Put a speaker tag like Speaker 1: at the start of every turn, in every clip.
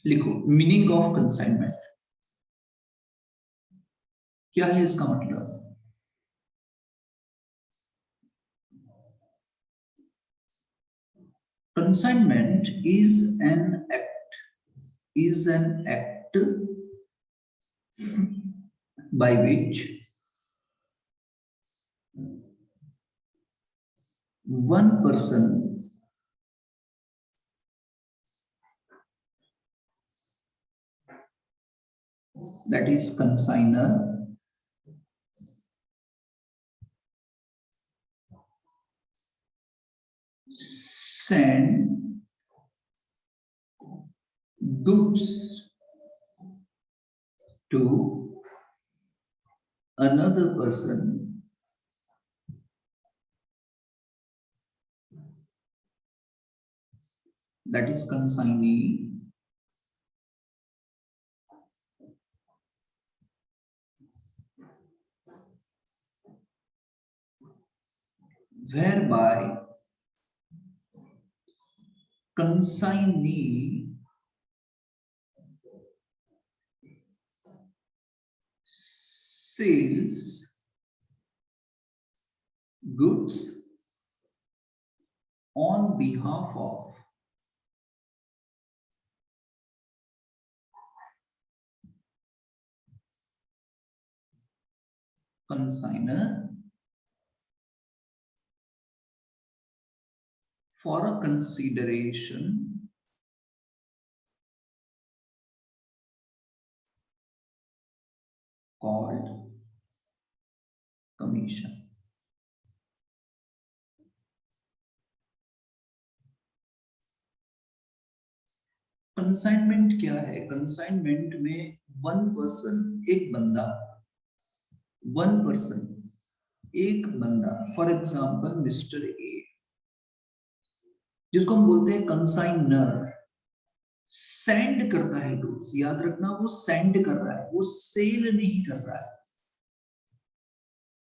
Speaker 1: लिखो meaning of consignment, क्या है इसका मतलब? Consignment is an act by which one person that is consigner send goods to another person that is consignee whereby consignee sells goods on behalf of consigner for a consideration called commission. Consignment क्या है? Consignment में one person, एक बंदा, one person एक बंदा, for example mister A, जिसको हम बोलते हैं कंसाइनर, सेंड करता है गुड्स। याद रखना, वो सेंड कर रहा है, वो सेल नहीं कर रहा है।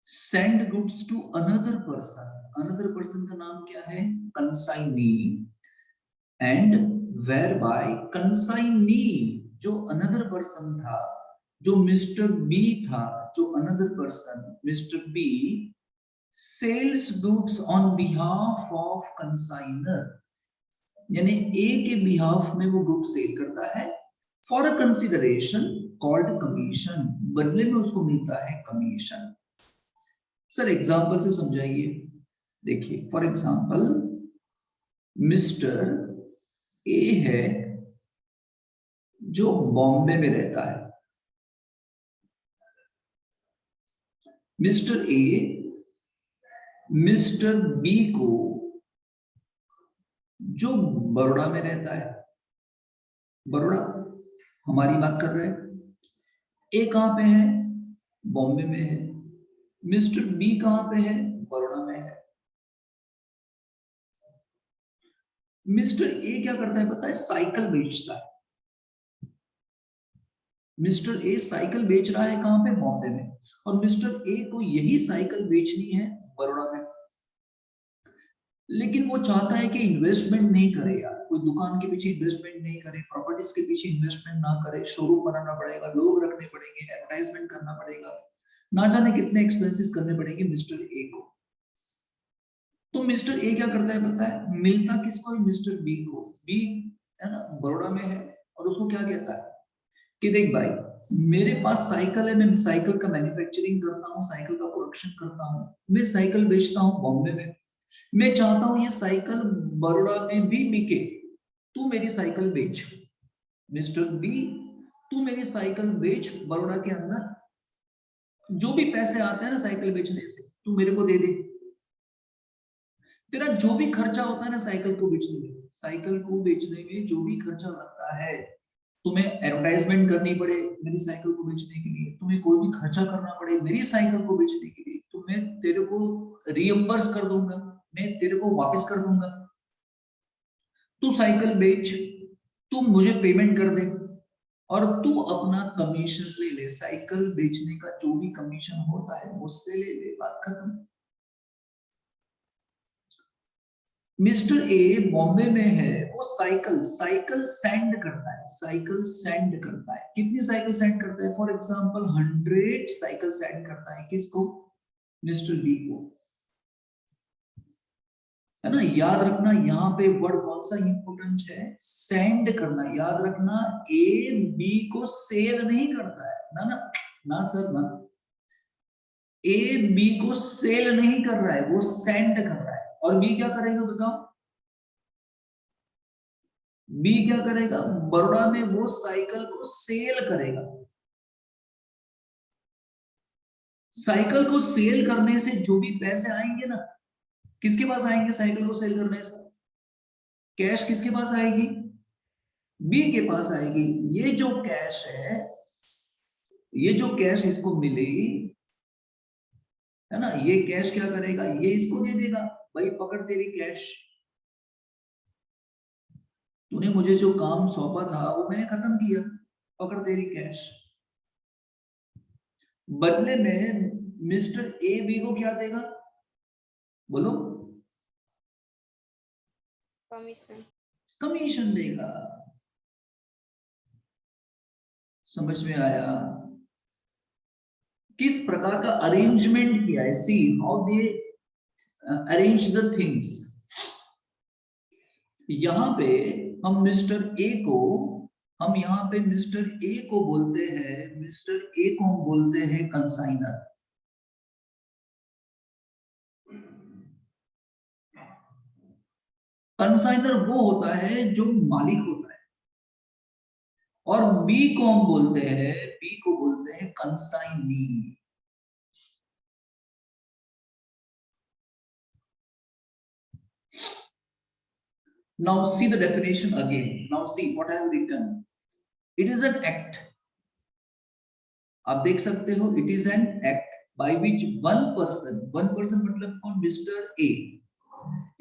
Speaker 1: Send goods to another person, another person का नाम क्या है? Consignee. And whereby consignee, जो अनदर पर्सन था, जो मिस्टर बी था, जो another person mister B sells goods on behalf of consignor, यानी ए के बिहाफ में वो गुड सेल करता है for a consideration called commission, बदले में उसको मिलता है कमीशन। सर एग्जांपल से समझाइए। देखिए फॉर एग्जांपल मिस्टर ए है जो बॉम्बे में रहता है। मिस्टर ए मिस्टर बी को, जो बड़ौदा में रहता है, बड़ौदा हमारी बात कर रहे हैं, ए कहां पे है? बॉम्बे में है। मिस्टर बी कहां पे है? बड़ौदा में है। मिस्टर ए क्या करता है पता है? साइकिल बेचता है। मिस्टर ए साइकिल बेच रहा है कहां पे? बॉम्बे में। और मिस्टर ए को यही साइकिल बेचनी है बड़ौदा में, लेकिन वो चाहता है कि इन्वेस्टमेंट नहीं करे यार, कोई दुकान के पीछे इन्वेस्टमेंट नहीं करे, प्रॉपर्टीज के पीछे इन्वेस्टमेंट ना करे, शोरूम बनाना पड़ेगा, लोग रखने पड़ेंगे, एडवर्टाइजमेंट करना पड़ेगा, ना जाने कितने एक्सपेंसेस करने पड़ेंगे मिस्टर ए को। तो मिस्टर ए क्या करता है पता है? मिलता किसको है? मिस्टर बी को। बी है ना, बड़ौदा में है, और उसको क्या कहता है कि देख भाई, मेरे पास साइकिल है, मैं साइकिल का मैन्युफैक्चरिंग करता हूँ, साइकिल का प्रोडक्शन करता हूँ, मैं साइकिल बेचता हूँ बॉम्बे में, मैं चाहता हूँ ये साइकिल बड़ौदा में भी बिके, तू मेरी साइकिल बेच। मिस्टर बी, तू मेरी साइकिल बेच बड़ौदा के अंदर, जो भी पैसे आते हैं ना साइकिल बेचने से तू मेरे को दे दे। तेरा जो भी खर्चा होता है ना साइकिल को बेचने में, साइकिल को बेचने में जो भी खर्चा लगता है, तुम्हें एडवर्टाइजमेंट करनी पड़े मेरी साइकिल को बेचने के लिए, तुम्हें कोई भी खर्चा करना पड़े मेरी साइकिल को बेचने के लिए, तो मैं तेरे को रियम्बर्स कर दूंगा, मैं तेरे को वापस कर दूंगा। तू साइकिल बेच, तू मुझे पेमेंट कर दे, और तू अपना कमीशन ले ले, साइकिल बेचने का जो भी कमीशन होता है मुझसे ले ले, बात खत्म। मिस्टर ए बॉम्बे में है, वो साइकिल साइकिल सेंड करता है, साइकिल सेंड करता है। कितनी साइकिल सेंड करता है? फॉर एग्जांपल 100 साइकिल सेंड करता है। किसको? मिस्टर बी को, है ना। याद रखना यहाँ पे वर्ड कौन सा इंपॉर्टेंट है? सेंड करना। याद रखना, ए बी को सेल नहीं करता है ना, ना ना सर ना। ए बी को सेल नहीं कर रहा है, वो सेंड कर रहा है। और बी क्या करेगा बताओ? बी क्या करेगा? बड़ौदा में वो साइकिल को सेल करेगा। साइकिल को सेल करने से जो भी पैसे आएंगे ना, किसके पास आएंगे? साइकिल को सेल करने से कैश किसके पास आएगी? बी के पास आएगी। ये जो कैश है, ये जो कैश इसको मिलेगी, है ना, ये कैश क्या करेगा? ये इसको दे देगा, भाई पकड़ तेरी कैश, तूने मुझे जो काम सौंपा था वो मैंने खत्म किया, पकड़ तेरी कैश। बदले में मिस्टर ए बी को क्या देगा? बोलो।
Speaker 2: कमीशन।
Speaker 1: कमीशन देगा। समझ में आया? किस प्रकार का अरेंजमेंट किया है? See how they arrange the things. यहां पे हम मिस्टर ए को, हम यहाँ पे मिस्टर ए को बोलते हैं, मिस्टर ए को हम बोलते हैं कंसाइनर। कंसाइनर वो होता है जो मालिक होता है। और बी को हम बोलते हैं, बी को बोलते हैं consignee. Now see the definition again. Now see what I have written. It is an act. आप देख सकते हो, it is an act by which one person मतलब कौन? मिस्टर ए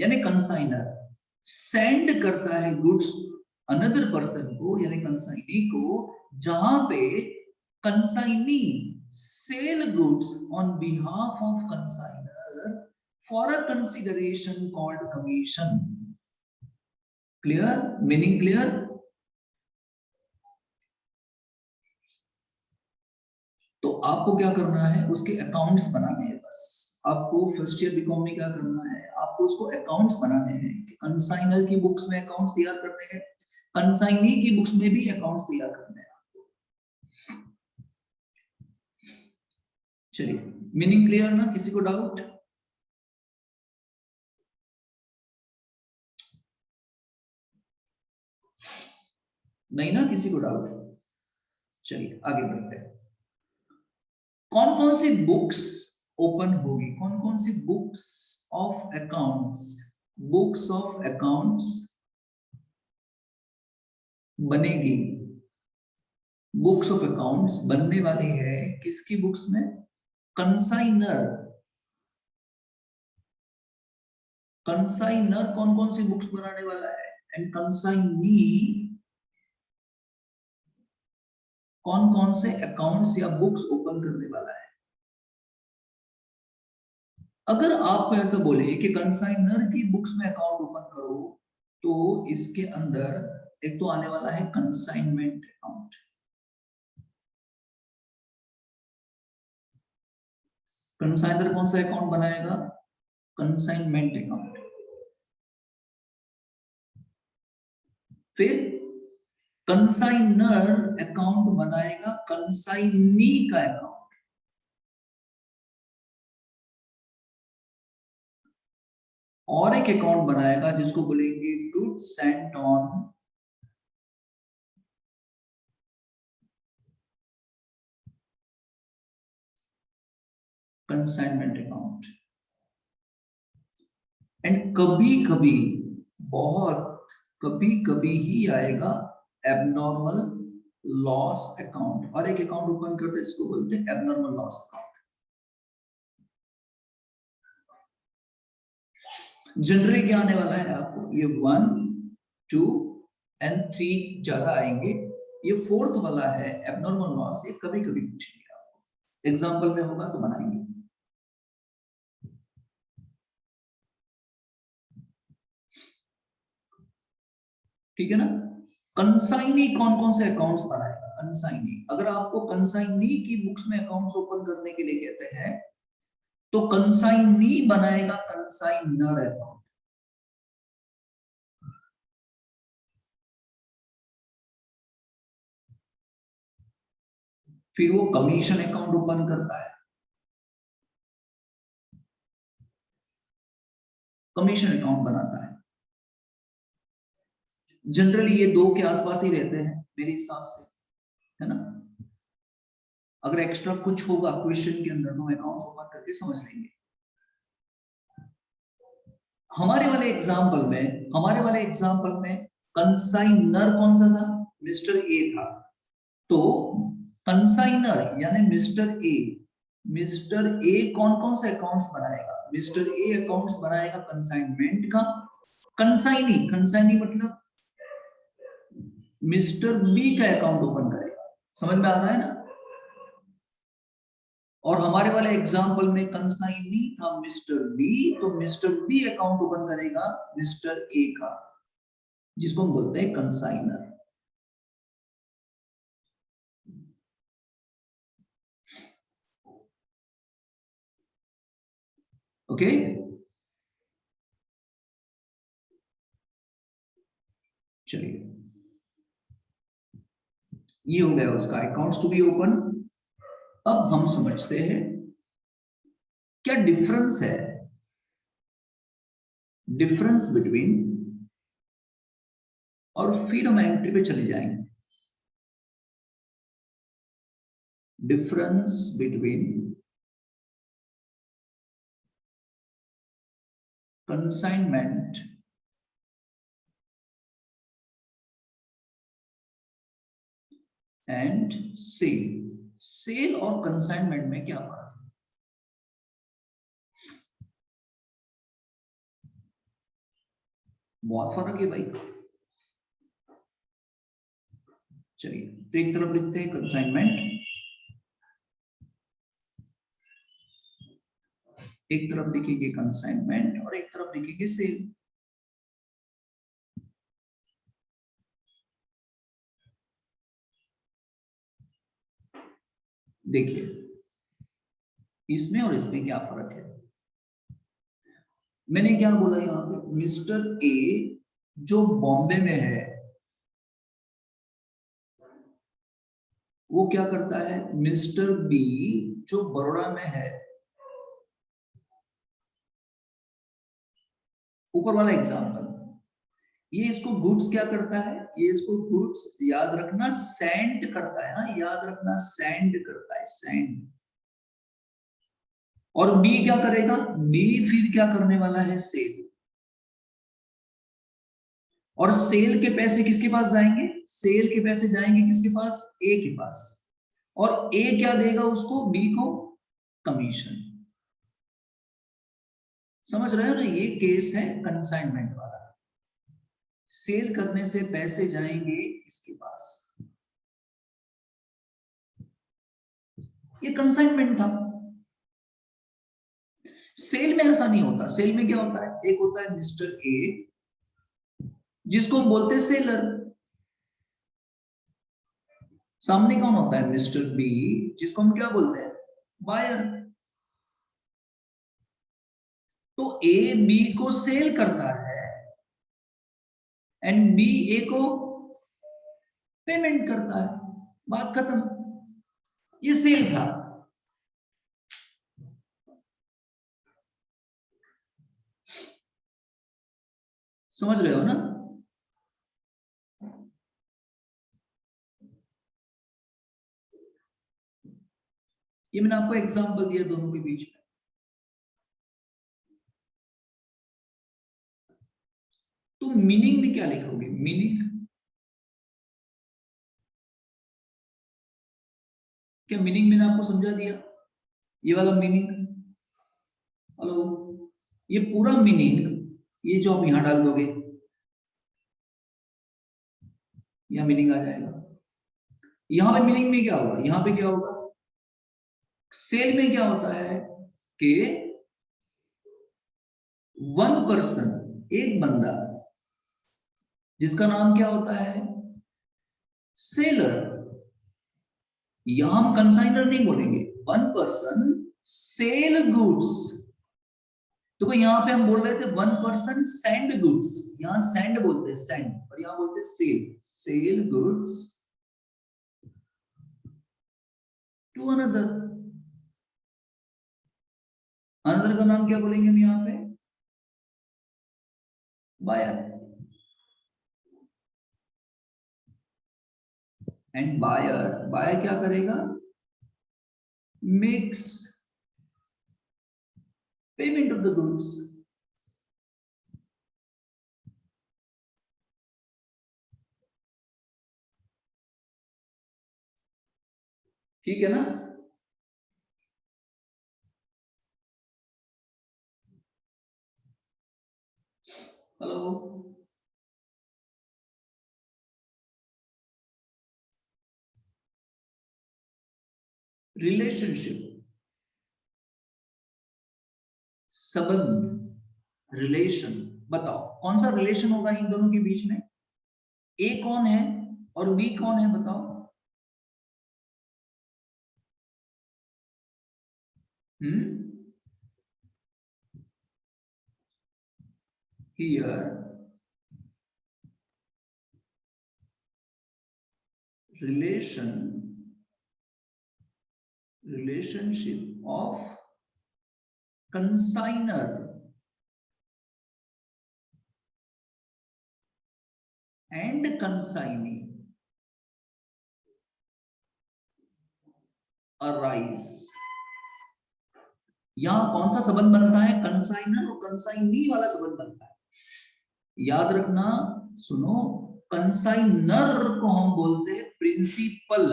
Speaker 1: यानी कंसाइनर सेंड करता है गुड्स अनदर पर्सन को, यानी कंसाइनी को, जहां पे consignee sell goods on behalf of consignor for a consideration called commission. Clear? Meaning clear? तो आपको क्या करना है? उसके अकाउंट्स बनाने हैं बस। आपको फर्स्ट ईयर बीकॉम में क्या करना है? आपको उसको अकाउंट्स बनाने हैं। कंसाइनर की बुक्स में अकाउंट्स तैयार करने हैं, कंसाइनी की बुक्स में भी अकाउंट्स तैयार करने हैं आपको। चलिए, मीनिंग क्लियर ना? किसी को डाउट? नहीं ना? किसी को डाउट? चलिए आगे बढ़ते हैं। कौन कौन सी बुक्स ओपन होगी? कौन कौन सी books of accounts, books of accounts बनेगी? बुक्स ऑफ अकाउंट्स बनने वाली है किसकी बुक्स में? कंसाइनर। कंसाइनर कौन कौन सी बुक्स बनाने वाला है? एंड कंसाइनी कौन कौन से अकाउंट्स या बुक्स ओपन करने वाला है? अगर आपको ऐसा बोले कि कंसाइनर की बुक्स में अकाउंट ओपन करो, तो इसके अंदर एक तो आने वाला है कंसाइनमेंट अकाउंट। कंसाइनर कौन सा अकाउंट बनाएगा? Consignment account. फिर कंसाइनर अकाउंट बनाएगा कंसाइनी का अकाउंट। और एक अकाउंट बनाएगा जिसको बोलेंगे goods Saint on consignment account. And कभी कभी, बहुत कभी कभी ही आएगा एबनॉर्मल लॉस अकाउंट। और एक अकाउंट ओपन करते हैं जिसको बोलते हैं एबनॉर्मल लॉस अकाउंट। जनरली क्या आने वाला है आपको? ये 1, 2 एंड 3 ज्यादा आएंगे। ये फोर्थ वाला है एबनॉर्मल लॉस, ये कभी कभी पूछेंगे आपको, एग्जाम्पल में होगा तो बनाएंगे। ठीक है ना। कंसाइनी कौन कौन से अकाउंट्स बनाएगा? कंसाइनी, अगर आपको कंसाइनी की बुक्स में अकाउंट्स ओपन करने के लिए कहते हैं तो कंसाइनी बनाएगा कंसाइनर अकाउंट। फिर वो कमीशन अकाउंट ओपन करता है, कमीशन अकाउंट बनाता है। जनरली ये दो के आसपास ही रहते हैं मेरे हिसाब से, है ना। अगर एक्स्ट्रा कुछ होगा क्वेश्चन के अंदर तो हम अकाउंट्स ओपन करके समझ लेंगे। हमारे वाले एग्जांपल में कंसाइनर कौन सा था? मिस्टर ए था। तो कंसाइनर यानी मिस्टर ए कौन कौन से अकाउंट्स बनाएगा? मिस्टर ए अकाउंट्स बनाएगा कंसाइनमेंट का। कंसाइनी मतलब मिस्टर बी का अकाउंट ओपन करेगा। समझ में आ रहा है ना। और हमारे वाले एग्जांपल में कंसाइनी था मिस्टर बी, तो मिस्टर बी अकाउंट ओपन करेगा मिस्टर ए का, जिसको हम बोलते हैं कंसाइनर। ओके, चलिए ये हो गया उसका अकाउंट्स टू बी ओपन। अब हम समझते हैं क्या डिफरेंस है, डिफरेंस बिटवीन, और फिर हम एंट्री पे चले जाएंगे। Difference between consignment and sale और कंसाइनमेंट में क्या फर्क है? बहुत फर्क है भाई। चलिए तो एक तरफ लिखते हैं कंसाइनमेंट, एक तरफ लिखेंगे कंसाइनमेंट और एक तरफ लिखेंगे सेल। देखिए इसमें और इसमें क्या फर्क है। मैंने क्या बोला यहां पे, मिस्टर ए जो बॉम्बे में है वो क्या करता है, मिस्टर बी जो बड़ौदा में है। ऊपर वाला एग्जांपल, ये इसको गुड्स क्या करता है, ये इसको गुड्स याद रखना सेंड करता है। हाँ याद रखना सेंड करता है, सेंड। और बी क्या करेगा, बी फिर क्या करने वाला है, सेल। और सेल के पैसे किसके पास जाएंगे, सेल के पैसे जाएंगे किसके पास, ए के पास। और ए क्या देगा उसको, बी को कमीशन। समझ रहे हो ना, ये केस है कंसाइनमेंट वाला। सेल करने से पैसे जाएंगे इसके पास, ये कंसाइनमेंट था। सेल में ऐसा नहीं होता। सेल में क्या होता है, एक होता है मिस्टर ए जिसको हम बोलते हैं सेलर, सामने कौन होता है, मिस्टर बी जिसको हम क्या बोलते हैं, बायर। तो ए बी को सेल करता है एंड बी ए को पेमेंट करता है, बात खत्म। ये सेल था। समझ रहे हो ना। ये मैंने आपको एग्जांपल दिया दोनों के बीच में। तो मीनिंग में क्या लिखोगे, मीनिंग क्या, मीनिंग मैंने आपको समझा दिया, ये वाला मीनिंग। हेलो, ये पूरा मीनिंग, ये जो आप यहां डाल दोगे यहां मीनिंग आ जाएगा। यहां पे मीनिंग में क्या होगा, यहां पे क्या होगा, सेल में क्या होता है कि वन पर्सन, एक बंदा जिसका नाम क्या होता है? सेलर। यहां हम कंसाइनर नहीं बोलेंगे, वन पर्सन सेल गुड्स। तो यहां पे हम बोल रहे थे वन पर्सन सेंड गुड्स, यहां सेंड बोलते हैं सेंड, और यहां बोलते हैं sell, sell goods to another. Another का नाम क्या बोलेंगे हम यहां पे? बायर। एंड बायर, बायर क्या करेगा? Makes payment of the goods. ठीक है ना? हेलो, रिलेशनशिप, संबंध, रिलेशन। बताओ कौन सा रिलेशन होगा इन दोनों के बीच में? ए कौन है और बी कौन है बताओ? Here relationship of consignor and consignee arise। यहां कौन सा संबंध बनता है? कंसाइनर और कंसाइनी वाला संबंध बनता है। याद रखना, सुनो, कंसाइनर को हम बोलते हैं प्रिंसिपल,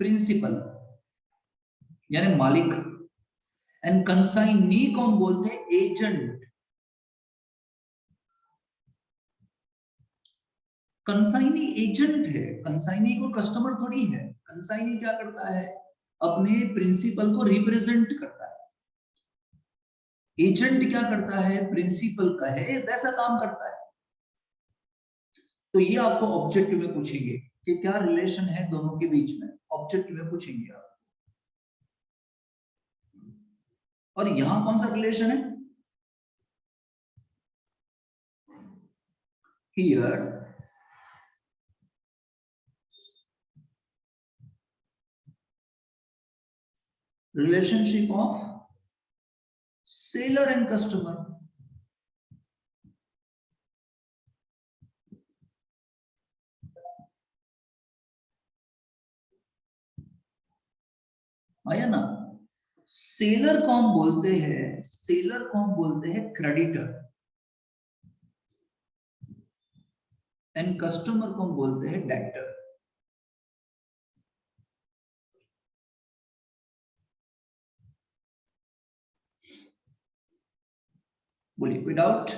Speaker 1: प्रिंसिपल यानी मालिक। एंड कंसाइनी को हम बोलते हैं एजेंट। कंसाइनी एजेंट है, कंसाइनी को कस्टमर थोड़ी है। कंसाइनी क्या करता है? अपने प्रिंसिपल को रिप्रेजेंट करता है। एजेंट क्या करता है? प्रिंसिपल कहे वैसा काम करता है। तो ये आपको ऑब्जेक्टिव में पूछेंगे कि क्या रिलेशन है दोनों के बीच में, ऑब्जेक्टिव में पूछेंगे आप। और यहां कौन सा रिलेशन है? Here relationship of seller and customer. आया ना? सेलर को हम बोलते हैं, सेलर को हम बोलते हैं क्रेडिटर, एंड कस्टमर को हम बोलते हैं डेब्टर। बोलिए, कोई डाउट?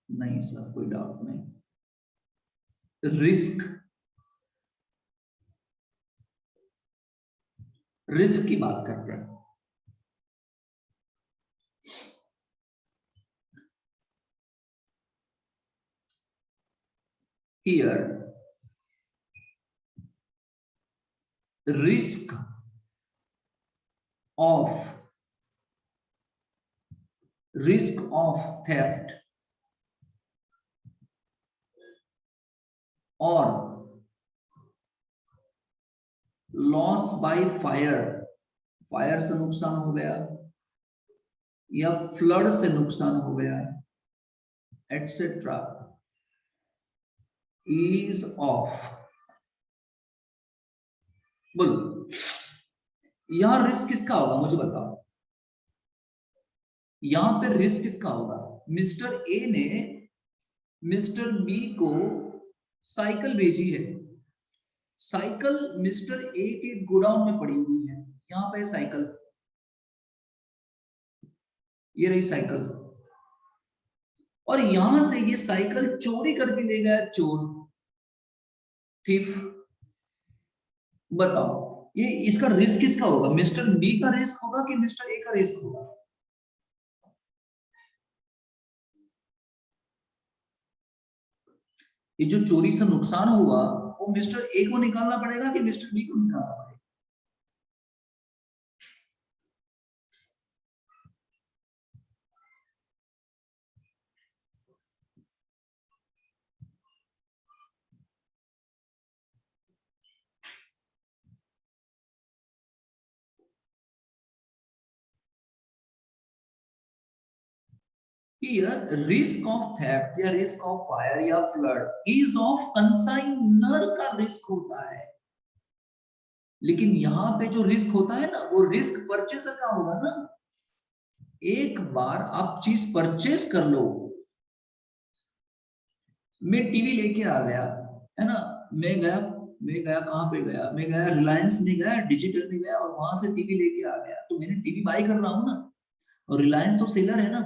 Speaker 1: नहीं सर, कोई डाउट नहीं। रिस्क, रिस्क की बात कर रहे हैं। Here risk of theft or loss by fire, fire से नुकसान हो गया या फ्लड से नुकसान हो गया, एटसेट्रा, इज ऑफ। बोलो, यहां रिस्क किसका होगा मुझे बताओ? यहां पे रिस्क किसका होगा? मिस्टर ए ने मिस्टर बी को साइकिल भेजी है। साइकिल मिस्टर ए के गोडाउन में पड़ी हुई है। यहां पे साइकिल, ये रही साइकिल, और यहां से ये साइकिल चोरी करके ले गया चोर, थीफ। बताओ ये इसका रिस्क किसका होगा? मिस्टर बी का रिस्क होगा कि मिस्टर ए का रिस्क होगा? ये जो चोरी से नुकसान हुआ वो मिस्टर ए को निकालना पड़ेगा कि मिस्टर बी को निकालना पड़ेगा? Here, risk of theft या risk of fire या flood is of consignor का रिस्क होता है, लेकिन यहाँ पे जो रिस्क होता है ना वो रिस्क परचेसर का होगा ना। एक बार आप चीज परचेस कर लो, मैं टीवी लेके आ गया है ना, मैं गया कहाँ पे गया, मैं गया रिलायंस में गया, डिजिटल में गया और वहां से टीवी लेके आ गया, तो मैंने टीवी बाय कर रहा हूँ ना, और रिलायंस तो सेलर है ना,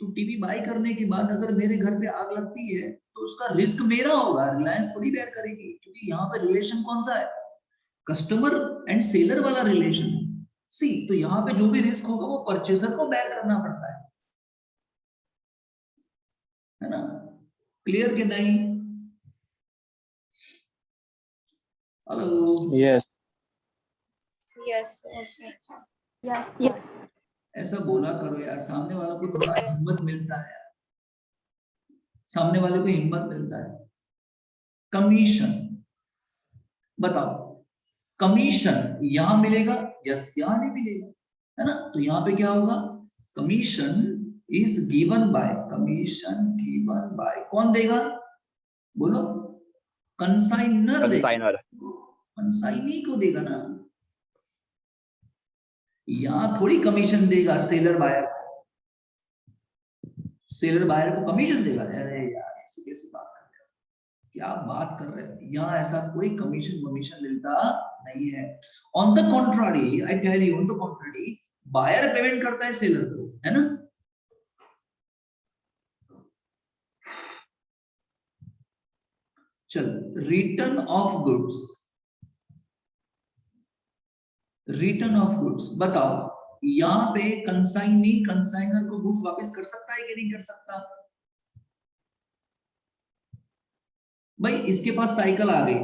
Speaker 1: तो टीवी बाय करने के बाद अगर मेरे घर पे आग लगती है तो उसका रिस्क मेरा होगा, रिलायंस थोड़ी बेयर करेगी, क्योंकि यहाँ पे रिलेशन कौन सा है? कस्टमर एंड सेलर वाला रिलेशन सी। तो यहाँ पे जो भी रिस्क होगा वो परचेसर को बेयर करना पड़ता है ना? क्लियर कि नहीं? हेलो?
Speaker 2: यस
Speaker 3: यस यस
Speaker 1: ऐसा बोला करो यार, सामने वालों को थोड़ा हिम्मत मिलता है, सामने वाले को हिम्मत मिलता है। कमीशन बताओ, कमीशन यहां मिलेगा? यस, यहां नहीं मिलेगा, है ना? तो यहाँ पे क्या होगा? Commission is given by, commission given by कौन देगा? बोलो, कंसाइनर देगा, कंसाइनी को देगा ना। यहाँ थोड़ी कमीशन देगा सेलर बायर को, सेलर बायर को कमीशन देगा? अरे यार ऐसी कैसी बात कर रहे हो, क्या बात कर रहे हो? यहाँ ऐसा कोई कमीशन वमीशन मिलता नहीं है। On the contrary, I tell you, on the contrary buyer payment करता है सेलर को, है ना? चल, return of goods, return of goods बताओ, यहाँ पे कंसाइनी कंसाइनर को गुड्स वापस कर सकता है कि नहीं कर सकता? भाई इसके पास साइकिल आ गई,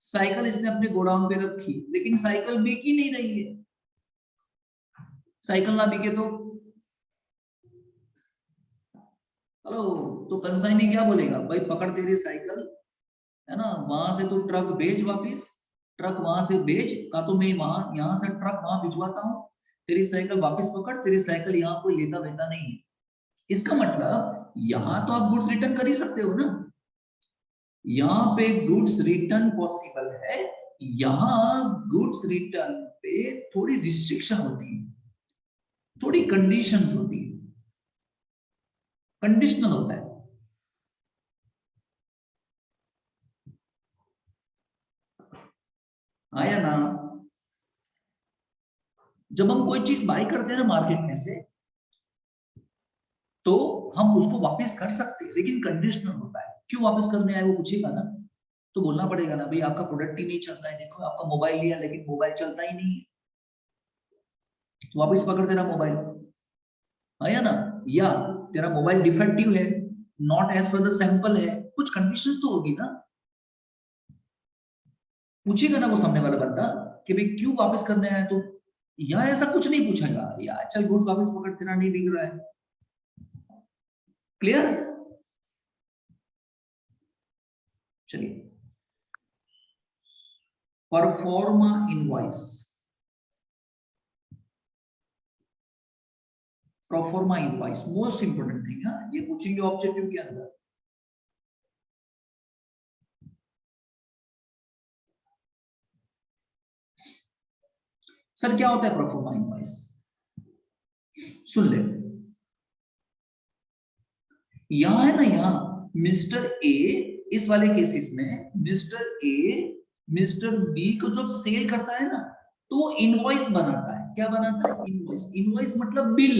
Speaker 1: साइकिल इसने अपने गोडाउन पे रखी, लेकिन साइकिल बिक ही नहीं रही है। साइकिल ना बिके तो हेलो, तो कंसाइनी क्या बोलेगा? भाई पकड़ तेरी साइकिल, है ना, वहां से तो ट्रक भेज वापिस, ट्रक वहां से भेज का, तो मैं वहां यहाँ से ट्रक वहां भिजवाता हूँ, तेरी साइकिल वापस पकड़, तेरी साइकिल यहाँ कोई लेता वेता नहीं है। इसका मतलब यहाँ तो आप गुड्स रिटर्न कर ही सकते हो ना, यहाँ पे गुड्स रिटर्न पॉसिबल है। यहाँ गुड्स रिटर्न पे थोड़ी रिस्ट्रिक्शन होती है, थोड़ी कंडीशंस होती है, कंडीशनल होता है। आया ना? जब हम कोई चीज बाय करते हैं ना मार्केट में से, तो हम उसको वापस कर सकते हैं, लेकिन कंडीशनल होता है। क्यों वापस करने आए वो पूछेगा ना, तो बोलना पड़ेगा ना, भाई आपका प्रोडक्ट ही नहीं चल रहा है, देखो आपका मोबाइल लिया लेकिन मोबाइल चलता ही नहीं है, तो वापस पकड़ तेरा मोबाइल, आया ना? या तेरा मोबाइल डिफेक्टिव है, not as per the sample है, कुछ कंडीशंस तो होगी ना, पूछेगा ना वो सामने वाला बंदा कि भाई क्यों वापस करने आया, तो यहाँ ऐसा कुछ नहीं पूछेगा, यार चल गुड्स वापस पकड़, तेरा नहीं बिक रहा है। क्लियर? चलिए, proforma invoice, proforma invoice most important thing है, ये पूछेंगे ऑब्जेक्टिव के अंदर। सर क्या होता है प्रोफॉर्मा इनवॉइस? सुन ले, यहां है ना, यहां मिस्टर ए, इस वाले केसेस में मिस्टर ए मिस्टर बी को जब सेल करता है ना, तो इनवॉइस बनाता है। क्या बनाता है? इनवॉइस। इनवॉइस मतलब बिल।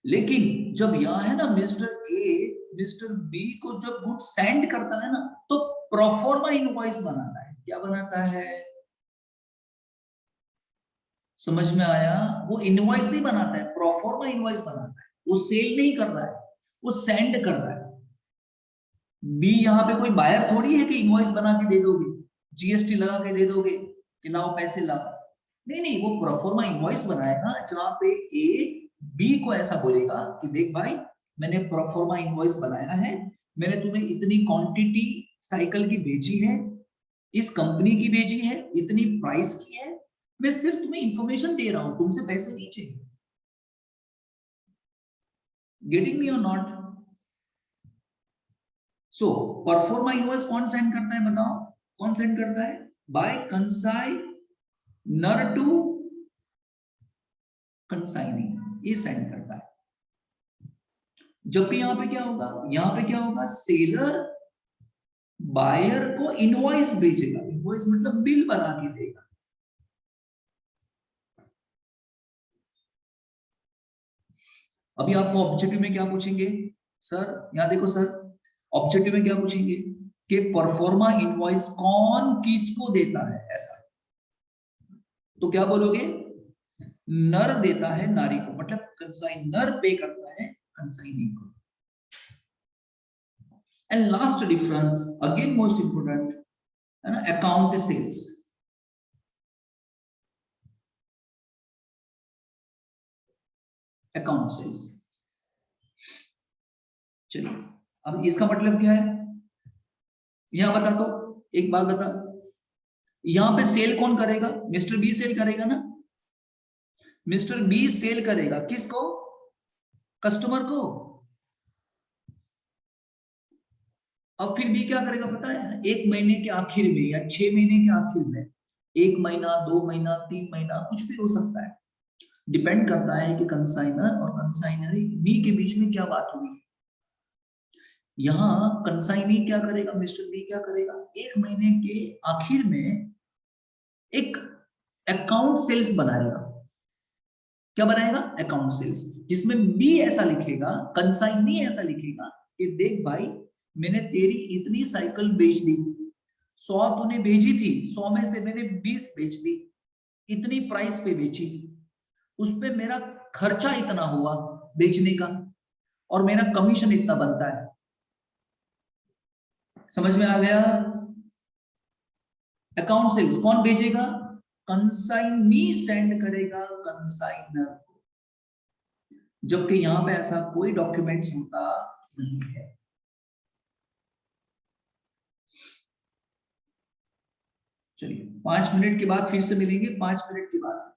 Speaker 1: लेकिन जब यहाँ है ना, मिस्टर ए मिस्टर बी को जब गुड सेंड करता है ना, तो प्रोफॉर्मा इनवॉइस बनाता है। क्या बनाता है? समझ में आया? वो इनवॉइस नहीं बनाता है, प्रोफॉर्मा इनवॉइस बनाता है। वो सेल नहीं कर रहा है, वो सेंड कर रहा है। बी यहाँ पे कोई बायर थोड़ी है कि इनवॉइस बना के दे दोगे, जीएसटी लगा के दे दोगे कि लाओ पैसे लाओ। नहीं नहीं, वो प्रोफॉर्मा इनवॉइस बनाएगा जहां पे ए बी को ऐसा बोलेगा कि देख भाई, मैंने प्रोफॉर्मा इनवॉइस बनाया है, मैंने तुम्हें इतनी क्वांटिटी साइकिल की भेजी है, इस कंपनी की भेजी है, इतनी प्राइस की है, मैं सिर्फ तुम्हें इंफॉर्मेशन दे रहा हूं, तुमसे पैसे नहीं चाहिए। गेटिंग मी और नॉट? सो परफॉर्मा इनवॉइस कौन सेंड करता है बताओ? कौन सेंड करता है? बाय कंसाइनर टू कंसाइनी, ये सेंड करता है। जबकि यहां पे क्या होगा? यहां पे क्या होगा? सेलर बायर को इनवॉइस भेजेगा। इनवॉइस मतलब बिल बना के देगा। अभी आपको ऑब्जेक्टिव में क्या पूछेंगे सर? यहां देखो सर, ऑब्जेक्टिव में क्या पूछेंगे कि परफॉर्मा इनवॉइस कौन किसको देता है, ऐसा। तो क्या बोलोगे? नर देता है नारी को, मतलब कंसाइनर पे करता है कंसाइनी को। And last difference, again most important, है ना, अकाउंट सेल्स। अकाउंट सेल्स, चलिए अब इसका मतलब क्या है यहां बता दो, एक बात बता। यहां पे सेल कौन करेगा? मिस्टर बी सेल करेगा ना। मिस्टर बी सेल करेगा किसको? कस्टमर को। अब फिर बी क्या करेगा पता है? एक महीने के आखिर में या 6 महीने के आखिर में, 1 महीना 2 महीना 3 महीना कुछ भी हो सकता है, डिपेंड करता है कि कंसाइनर और कंसाइनरी बी के बीच में क्या बात हुई। यहाँ कंसाइनी क्या करेगा? मिस्टर बी क्या करेगा? 1 महीने के आखिर में एक अकाउंट सेल्स बनाएगा। क्या बनाएगा? अकाउंट सेल्स, जिसमें बी ऐसा लिखेगा, कंसाइनी ऐसा लिखेगा कि देख भाई, मैंने तेरी इतनी साइकिल बेच दी, 100 तूने भेजी थी, 100 में से मैंने 20 बेच दी, इतनी प्राइस पे बेची, उस पे मेरा खर्चा इतना हुआ बेचने का, और मेरा कमीशन इतना बनता है। समझ में आ गया? अकाउंट सेल्स कौन भेजेगा? कंसाइनी सेंड करेगा कंसाइनर को, जबकि यहां पे ऐसा कोई डॉक्यूमेंट्स होता नहीं है। चलिए 5 मिनट के बाद फिर से मिलेंगे, 5 मिनट के बाद।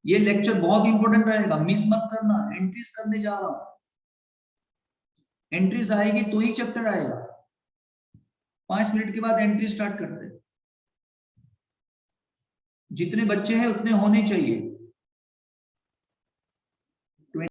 Speaker 1: ये लेक्चर बहुत इंपॉर्टेंट रहेगा, मिस मत करना। एंट्रीज करने जा रहा हूं, एंट्रीज आएगी तो ही चैप्टर आएगा। 5 मिनट के बाद एंट्री स्टार्ट करते हैं। जितने बच्चे हैं उतने होने चाहिए।